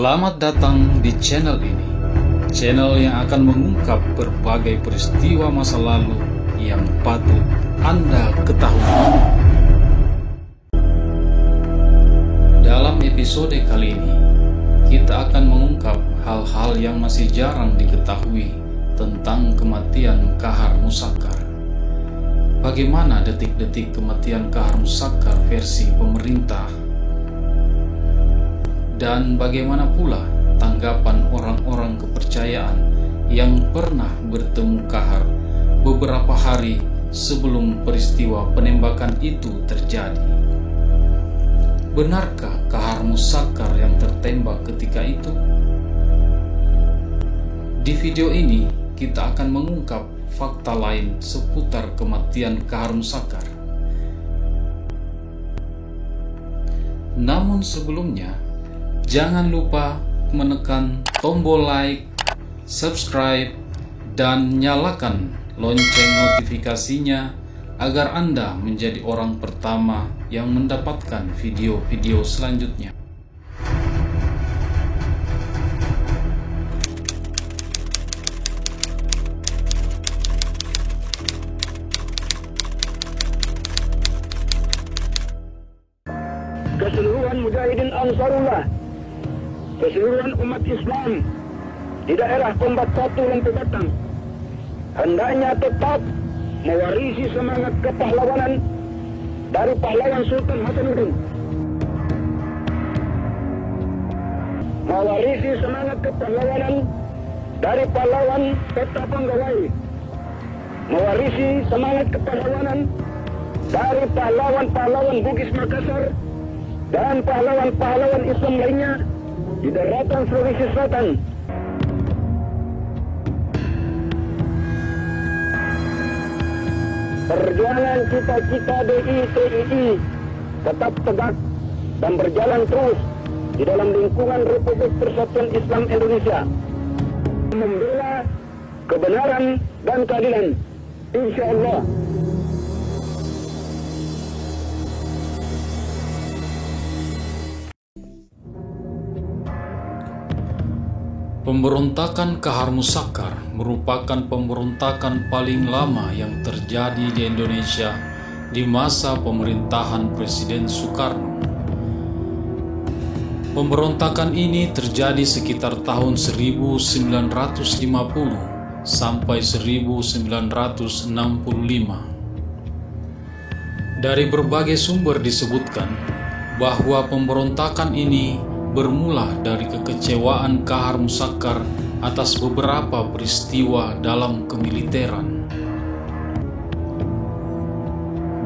Selamat datang di channel ini, channel yang akan mengungkap berbagai peristiwa masa lalu yang patut Anda ketahui. Dalam episode kali ini, kita akan mengungkap hal-hal yang masih jarang diketahui tentang kematian Kahar Muzakkar. Bagaimana detik-detik kematian Kahar Muzakkar versi pemerintah? Dan bagaimana pula tanggapan orang-orang kepercayaan yang pernah bertemu Kahar beberapa hari sebelum peristiwa penembakan itu terjadi? Benarkah Kahar Muzakkar yang tertembak ketika itu? Di video ini kita akan mengungkap fakta lain seputar kematian Kahar Muzakkar. Namun sebelumnya, jangan lupa menekan tombol like, subscribe, dan nyalakan lonceng notifikasinya agar Anda menjadi orang pertama yang mendapatkan video-video selanjutnya. Keseluruhan mujahidin Ansarullah, keseluruhan umat Islam di daerah Kombat 1 Lempu Batang hendaknya tetap mewarisi semangat kepahlawanan dari pahlawan Sultan Hasanuddin, mewarisi semangat kepahlawanan dari pahlawan Peta Panggawai, mewarisi semangat kepahlawanan dari pahlawan-pahlawan Bugis Makassar dan pahlawan-pahlawan Islam lainnya di daratan Sulawesi Selatan. Perjuangan cita-cita DI-TII tetap tegak dan berjalan terus di dalam lingkungan Republik Persatuan Islam Indonesia, membela kebenaran dan keadilan, insya Allah. Pemberontakan Kahar Muzakkar merupakan pemberontakan paling lama yang terjadi di Indonesia di masa pemerintahan Presiden Soekarno. Pemberontakan ini terjadi sekitar tahun 1950 sampai 1965. Dari berbagai sumber disebutkan bahwa pemberontakan ini bermula dari kekecewaan Kahar Muzakkar atas beberapa peristiwa dalam kemiliteran.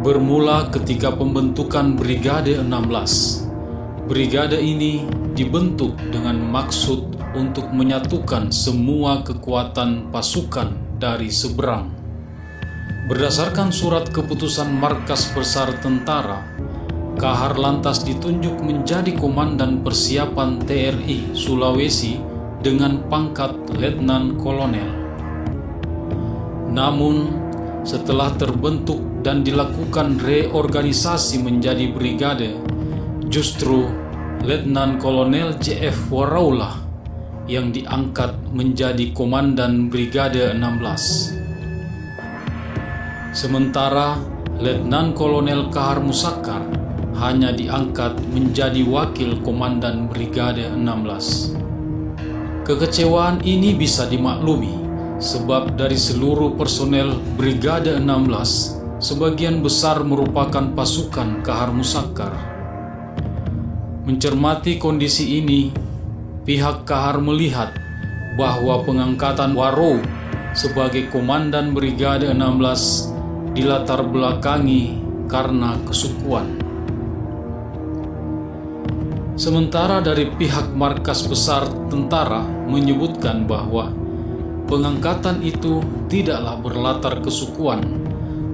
Bermula ketika pembentukan Brigade 16. Brigade ini dibentuk dengan maksud untuk menyatukan semua kekuatan pasukan dari seberang. Berdasarkan surat keputusan Markas Besar Tentara, Kahar lantas ditunjuk menjadi Komandan Persiapan TRI Sulawesi dengan pangkat Letnan Kolonel. Namun, setelah terbentuk dan dilakukan reorganisasi menjadi brigade, justru Letnan Kolonel JF Waraula yang diangkat menjadi Komandan Brigade 16. Sementara Letnan Kolonel Kahar Muzakkar hanya diangkat menjadi wakil komandan Brigade 16. Kekecewaan ini bisa dimaklumi sebab dari seluruh personel Brigade 16, sebagian besar merupakan pasukan Kahar Muzakkar. Mencermati kondisi ini, pihak Kahar melihat bahwa pengangkatan Waro sebagai komandan Brigade 16 dilatar belakangi karena kesukuan. Sementara dari pihak Markas Besar Tentara menyebutkan bahwa pengangkatan itu tidaklah berlatar kesukuan,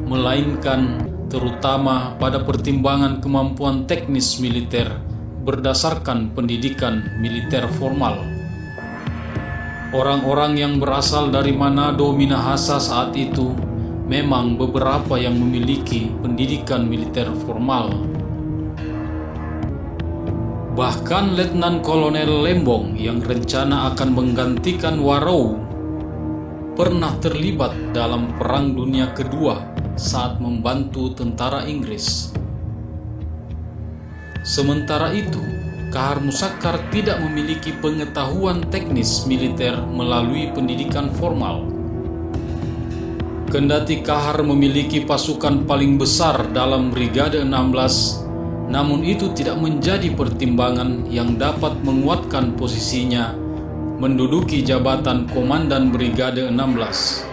melainkan terutama pada pertimbangan kemampuan teknis militer berdasarkan pendidikan militer formal. Orang-orang yang berasal dari Manado, Minahasa saat itu memang beberapa yang memiliki pendidikan militer formal. Bahkan Letnan Kolonel Lembong yang rencana akan menggantikan Warou pernah terlibat dalam Perang Dunia Kedua saat membantu tentara Inggris. Sementara itu, Kahar Muzakkar tidak memiliki pengetahuan teknis militer melalui pendidikan formal. Kendati Kahar memiliki pasukan paling besar dalam Brigade 16, namun itu tidak menjadi pertimbangan yang dapat menguatkan posisinya menduduki jabatan Komandan Brigade 16.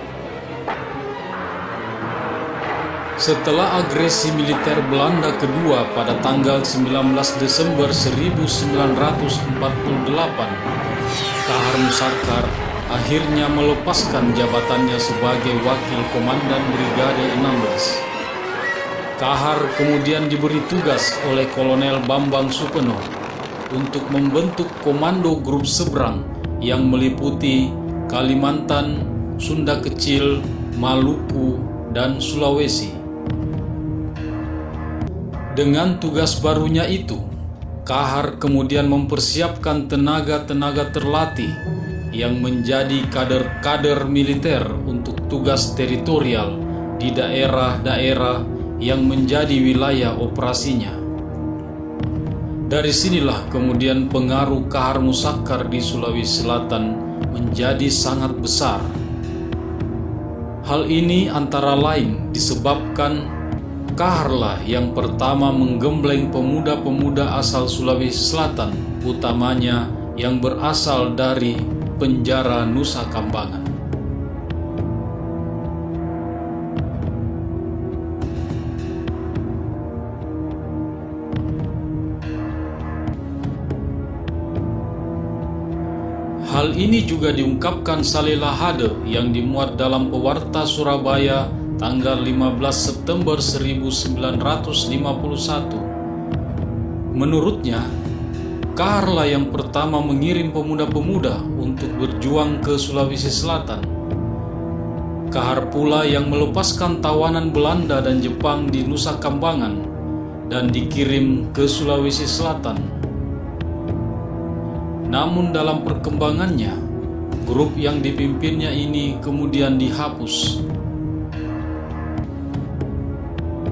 Setelah agresi militer Belanda kedua pada tanggal 19 Desember 1948, Kahar Muzakkar akhirnya melepaskan jabatannya sebagai Wakil Komandan Brigade 16. Kahar kemudian diberi tugas oleh Kolonel Bambang Supeno untuk membentuk Komando Grup Seberang yang meliputi Kalimantan, Sunda Kecil, Maluku, dan Sulawesi. Dengan tugas barunya itu, Kahar kemudian mempersiapkan tenaga-tenaga terlatih yang menjadi kader-kader militer untuk tugas teritorial di daerah-daerah yang menjadi wilayah operasinya. Dari sinilah kemudian pengaruh Kahar Muzakkar di Sulawesi Selatan menjadi sangat besar. Hal ini antara lain disebabkan Kaharlah yang pertama menggembleng pemuda-pemuda asal Sulawesi Selatan, utamanya yang berasal dari penjara Nusa Kambangan. Hal ini juga diungkapkan Saleh Lahade yang dimuat dalam Pewarta Surabaya tanggal 15 September 1951. Menurutnya, Kaharlah yang pertama mengirim pemuda-pemuda untuk berjuang ke Sulawesi Selatan. Kahar pula yang melepaskan tawanan Belanda dan Jepang di Nusa Kambangan dan dikirim ke Sulawesi Selatan. Namun dalam perkembangannya, grup yang dipimpinnya ini kemudian dihapus.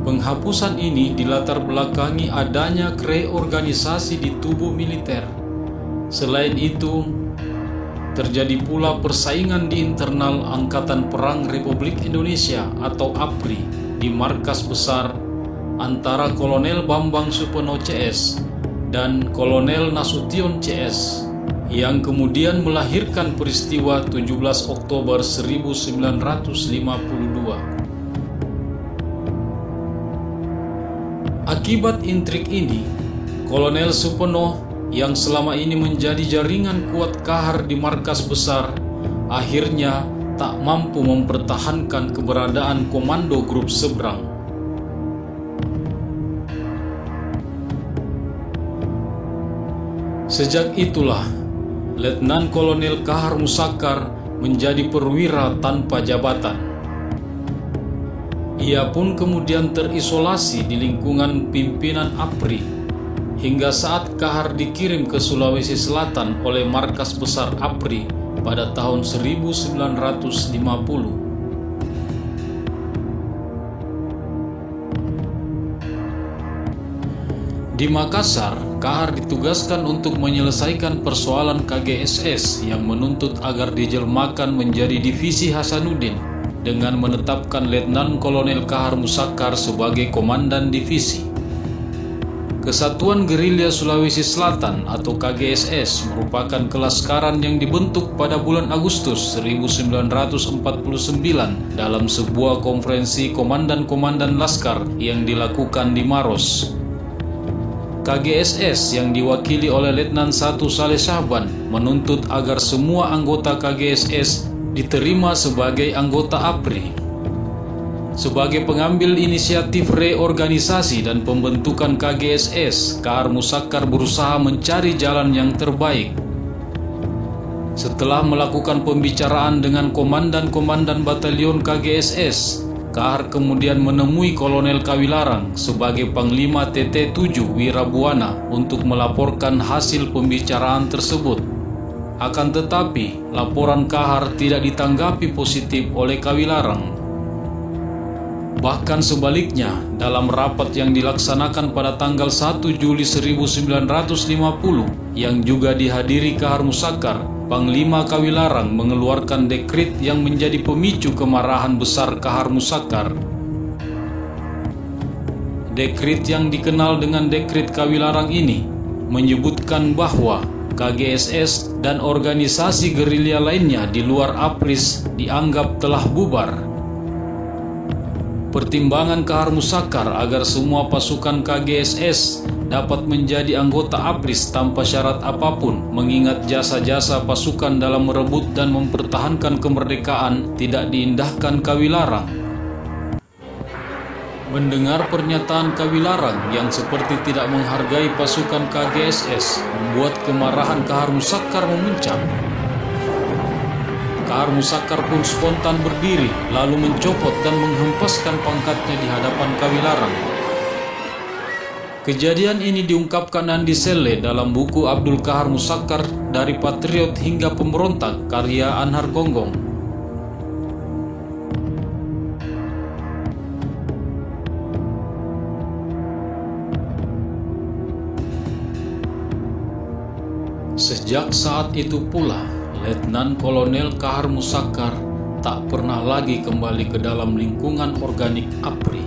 Penghapusan ini dilatar belakangi adanya reorganisasi di tubuh militer. Selain itu, terjadi pula persaingan di internal Angkatan Perang Republik Indonesia atau APRI di markas besar antara Kolonel Bambang Supeno CS dan Kolonel Nasution CS yang kemudian melahirkan peristiwa 17 Oktober 1952. Akibat intrik ini, Kolonel Supeno yang selama ini menjadi jaringan kuat Kahar di markas besar akhirnya tak mampu mempertahankan keberadaan Komando Grup Seberang. Sejak itulah Letnan Kolonel Kahar Muzakkar menjadi perwira tanpa jabatan. Ia pun kemudian terisolasi di lingkungan pimpinan APRI hingga saat Kahar dikirim ke Sulawesi Selatan oleh markas besar APRI pada tahun 1950. Di Makassar, Kahar ditugaskan untuk menyelesaikan persoalan KGSS yang menuntut agar dijelmakan menjadi Divisi Hasanuddin dengan menetapkan Letnan Kolonel Kahar Muzakkar sebagai Komandan Divisi. Kesatuan Gerilya Sulawesi Selatan atau KGSS merupakan kelaskaran yang dibentuk pada bulan Agustus 1949 dalam sebuah konferensi komandan-komandan laskar yang dilakukan di Maros. KGSS yang diwakili oleh Letnan 1 Saleh Syahban menuntut agar semua anggota KGSS diterima sebagai anggota APRI. Sebagai pengambil inisiatif reorganisasi dan pembentukan KGSS, Kahar Muzakkar berusaha mencari jalan yang terbaik. Setelah melakukan pembicaraan dengan komandan-komandan batalion KGSS, Kahar kemudian menemui Kolonel Kawilarang sebagai Panglima TT7 Wirabuana untuk melaporkan hasil pembicaraan tersebut. Akan tetapi, laporan Kahar tidak ditanggapi positif oleh Kawilarang. Bahkan sebaliknya, dalam rapat yang dilaksanakan pada tanggal 1 Juli 1950 yang juga dihadiri Kahar Musakkar, Panglima Kawilarang mengeluarkan dekrit yang menjadi pemicu kemarahan besar Kahar Musakkar. Dekrit yang dikenal dengan Dekrit Kawilarang ini menyebutkan bahwa KGSS dan organisasi gerilya lainnya di luar APRIS dianggap telah bubar. Pertimbangan Kahar Musakkar agar semua pasukan KGSS dapat menjadi anggota APRIS tanpa syarat apapun, mengingat jasa-jasa pasukan dalam merebut dan mempertahankan kemerdekaan, tidak diindahkan Kawilarang. Mendengar pernyataan Kawilarang yang seperti tidak menghargai pasukan KGSS membuat kemarahan Kahar Musakkar memuncak. Kahar Musakkar pun spontan berdiri lalu mencopot dan menghempaskan pangkatnya di hadapan Kawilarang. Kejadian ini diungkapkan Andi Selle dalam buku Abdul Kahar Musakkar dari Patriot hingga Pemberontak karya Anhar Gonggong. Sejak saat itu pula, Letnan Kolonel Kahar Musakkar tak pernah lagi kembali ke dalam lingkungan organik APRI.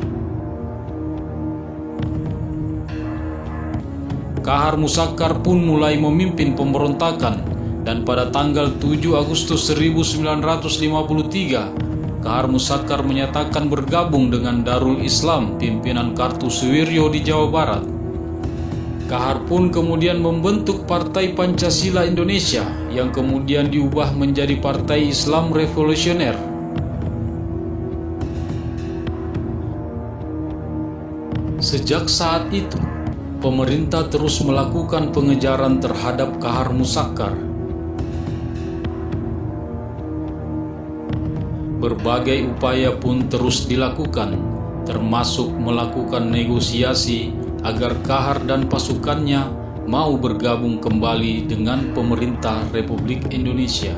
Kahar Musakkar pun mulai memimpin pemberontakan, dan pada tanggal 7 Agustus 1953, Kahar Musakkar menyatakan bergabung dengan Darul Islam pimpinan Kartosuwiryo di Jawa Barat. Kahar pun kemudian membentuk Partai Pancasila Indonesia yang kemudian diubah menjadi Partai Islam Revolusioner. Sejak saat itu, pemerintah terus melakukan pengejaran terhadap Kahar Musakkar. Berbagai upaya pun terus dilakukan, termasuk melakukan negosiasi agar Kahar dan pasukannya mau bergabung kembali dengan pemerintah Republik Indonesia.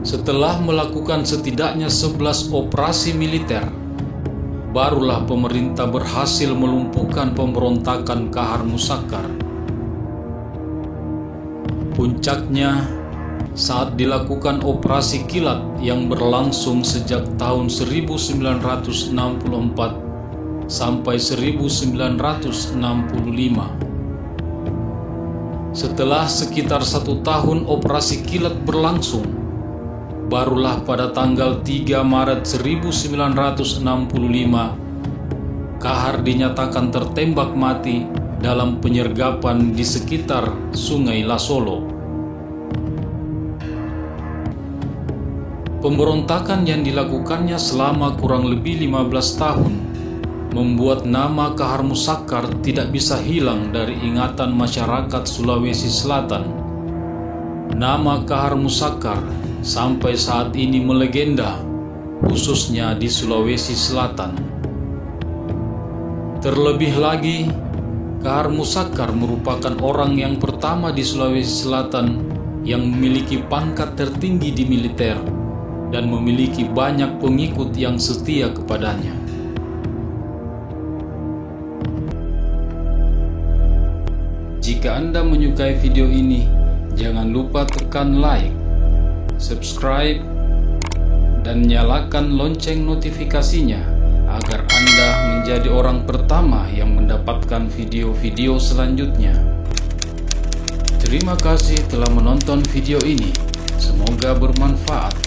Setelah melakukan setidaknya 11 operasi militer, barulah pemerintah berhasil melumpuhkan pemberontakan Kahar Musakkar. Puncaknya saat dilakukan operasi kilat yang berlangsung sejak tahun 1964 sampai 1965. Setelah sekitar 1 tahun operasi kilat berlangsung, barulah pada tanggal 3 Maret 1965 Kahar dinyatakan tertembak mati dalam penyergapan di sekitar Sungai Lasolo. Pemberontakan yang dilakukannya selama kurang lebih 15 tahun membuat nama Kahar Musakkar tidak bisa hilang dari ingatan masyarakat Sulawesi Selatan. Nama Kahar Musakkar sampai saat ini melegenda, khususnya di Sulawesi Selatan. Terlebih lagi, Kahar Musakkar merupakan orang yang pertama di Sulawesi Selatan yang memiliki pangkat tertinggi di militer dan memiliki banyak pengikut yang setia kepadanya. Jika Anda menyukai video ini, jangan lupa tekan like, subscribe, dan nyalakan lonceng notifikasinya agar Anda menjadi orang pertama yang mendapatkan video-video selanjutnya. Terima kasih telah menonton video ini. Semoga bermanfaat.